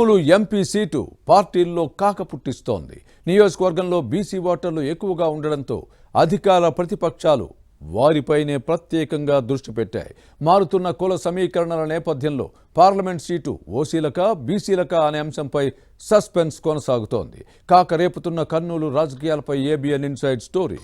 MP seat పార్టీల్లో కాక పుట్టిస్తోంది. నియోజకవర్గంలో బీసీ ఓటర్లు ఎక్కువగా ఉండడంతో అధికార ప్రతిపక్షాలు వారిపైనే ప్రత్యేకంగా దృష్టి పెట్టాయి. మారుతున్న కుల సమీకరణల నేపథ్యంలో పార్లమెంట్ సీటు ఓసీలకా బీసీలకా అనే అంశంపై సస్పెన్స్ కొనసాగుతోంది. కాక రేపుతున్న కర్నూలు రాజకీయాలపై ఏబిఎన్ ఇన్సైడ్ స్టోరీ.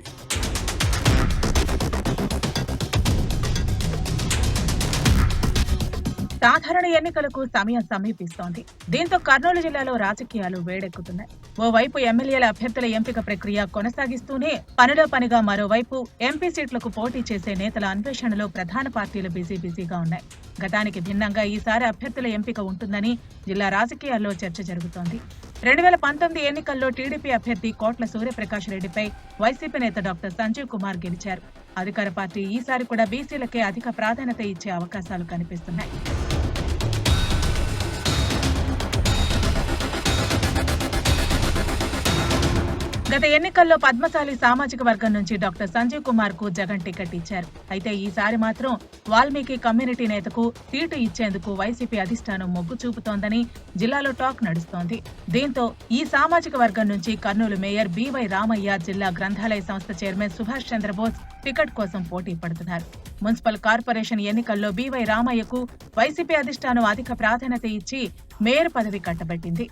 సాధారణ ఎన్నికలకు సమయం సమీపిస్తోంది. దీంతో కర్నూలు జిల్లాలో రాజకీయాలు వేడెక్కుతున్నాయి. ఓవైపు ఎమ్మెల్యేల అభ్యర్థుల ఎంపిక ప్రక్రియ కొనసాగిస్తూనే పనిలో పనిగా మరోవైపు ఎంపీ సీట్లకు పోటీ చేసే నేతల అన్వేషణలో ప్రధాన పార్టీలు బిజీగా ఉన్నాయి. గతానికి భిన్నంగా ఈసారి అభ్యర్థుల ఎంపిక ఉంటుందని జిల్లా రాజకీయాల్లో చర్చ జరుగుతోంది. 2019 ఎన్నికల్లో టీడీపీ అభ్యర్థి కోట్ల సూర్యప్రకాష్ రెడ్డిపై వైసీపీ నేత డాక్టర్ సంజీవ్ కుమార్ గెలిచారు. అధికార పార్టీ ఈసారి కూడా బీసీలకే అధిక ప్రాధాన్యత ఇచ్చే అవకాశాలు కనిపిస్తున్నాయి. గత ఎన్నికల్లో పద్మశాలి సామాజిక వర్గం నుంచి డాక్టర్ సంజీవ్ కుమార్ కు జగన్ టికెట్ ఇచ్చారు. అయితే ఈసారి మాత్రం వాల్మీకి కమ్యూనిటీ నేతకు సీటు ఇచ్చేందుకు వైసీపీ అధిష్టానం మొగ్గు చూపుతోందని జిల్లాలో టాక్ నడుస్తోంది. దీంతో ఈ సామాజిక వర్గం నుంచి కర్నూలు మేయర్ బివై రామయ్య, జిల్లా గ్రంథాలయ సంస్థ చైర్మన్ సుభాష్ చంద్రబోస్ టికెట్ కోసం పోటీ పడుతున్నారు. మున్సిపల్ కార్పొరేషన్ ఎన్నికల్లో బివై రామయ్యకు వైసీపీ అధిష్టానం అధిక ప్రాధాన్యత ఇచ్చి మేయర్ పదవి కట్టబెట్టింది.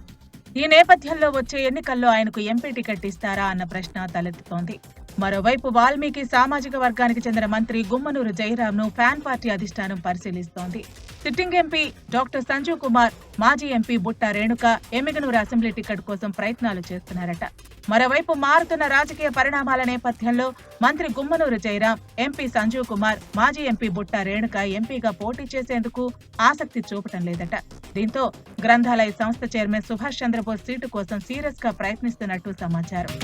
ఈ నేపథ్యంలో వచ్చే ఎన్నికల్లో ఆయనకు ఎంపీ టికెట్ ఇస్తారా అన్న ప్రశ్న తలెత్తుతోంది. మరోవైపు వాల్మీకి సామాజిక వర్గానికి చెందిన మంత్రి గుమ్మనూరు జయరాంను ఫ్యాన్ పార్టీ అధిష్టానం పరిశీలిస్తోంది. Sitting MP doctor Sanjeev Kumar, మాజీ ఎంపీ బుట్ట రేణుక ఎమ్మిగనూరు అసెంబ్లీ టికెట్ కోసం ప్రయత్నాలు చేస్తున్నారట. మరోవైపు మారుతున్న రాజకీయ పరిణామాల నేపథ్యంలో మంత్రి గుమ్మనూరు జయరాం, ఎంపీ సంజీవ్ కుమార్, మాజీ ఎంపీ బుట్ట రేణుక ఎంపీగా పోటీ చేసేందుకు ఆసక్తి చూపటం లేదట. దీంతో గ్రంథాలయ సంస్థ చైర్మన్ సుభాష్ చంద్రబోస్ సీటు కోసం సీరియస్ గా ప్రయత్నిస్తున్నట్టు సమాచారం.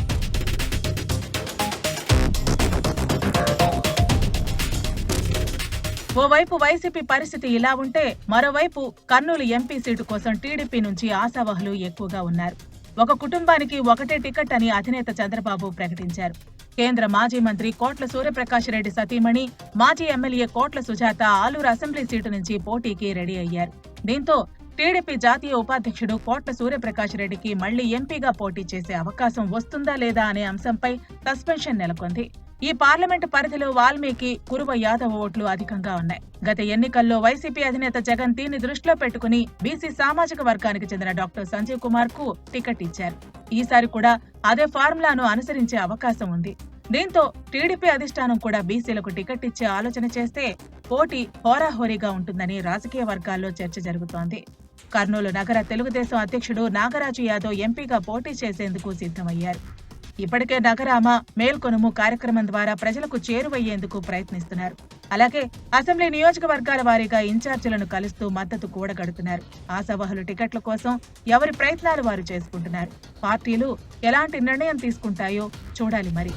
ఓవైపు వైసీపీ పరిస్థితి ఇలా ఉంటే మరోవైపు కర్నూలు ఎంపీ సీటు కోసం టీడీపీ నుంచి ఆశావహులు ఎక్కువగా ఉన్నారు. ఒక కుటుంబానికి ఒకటే టికెట్ అని అధినేత చంద్రబాబు ప్రకటించారు. కేంద్ర మాజీ మంత్రి కోట్ల సూర్యప్రకాష్ రెడ్డి సతీమణి, మాజీ ఎమ్మెల్యే కోట్ల సుజాత ఆలూరు అసెంబ్లీ సీటు నుంచి పోటీకి రెడీ అయ్యారు. దీంతో టీడీపీ జాతీయ ఉపాధ్యక్షుడు కోట్ల సూర్యప్రకాష్ రెడ్డికి మళ్లీ ఎంపీగా పోటీ చేసే అవకాశం వస్తుందా లేదా అనే అంశంపై సస్పెన్షన్ నెలకొంది. ఈ పార్లమెంటు పరిధిలో వాల్మీకి, కురువ యాదవ్ ఓట్లు అధికంగా ఉన్నాయి. గత ఎన్నికల్లో వైసీపీ అధినేత జగన్ దీన్ని దృష్టిలో పెట్టుకుని బీసీ సామాజిక వర్గానికి చెందిన డాక్టర్ సంజీవ్ కుమార్ కు టికెట్ ఇచ్చారు. ఈసారి కూడా అదే ఫార్ములాను అనుసరించే అవకాశం ఉంది. దీంతో టీడీపీ అధిష్టానం కూడా బీసీలకు టికెట్ ఇచ్చే ఆలోచన చేస్తే పోటీ హోరాహోరీగా ఉంటుందని రాజకీయ వర్గాల్లో చర్చ జరుగుతోంది. కర్నూలు నగర తెలుగుదేశం అధ్యక్షుడు నాగరాజు యాదవ్ ఎంపీగా పోటీ చేసేందుకు సిద్ధమయ్యారు. ఇప్పటికే నగరామ మేల్కొనుము కార్యక్రమం ద్వారా ప్రజలకు చేరువయ్యేందుకు ప్రయత్నిస్తున్నారు. అలాగే అసెంబ్లీ నియోజకవర్గాల వారీగా ఇన్ఛార్జీలను కలుస్తూ మద్దతు కూడగడుతున్నారు. ఆశావహులు టికెట్ల కోసం ఎవరి ప్రయత్నాలు వారు చేసుకుంటున్నారు. పార్టీలు ఎలాంటి నిర్ణయం తీసుకుంటాయో చూడాలి మరి.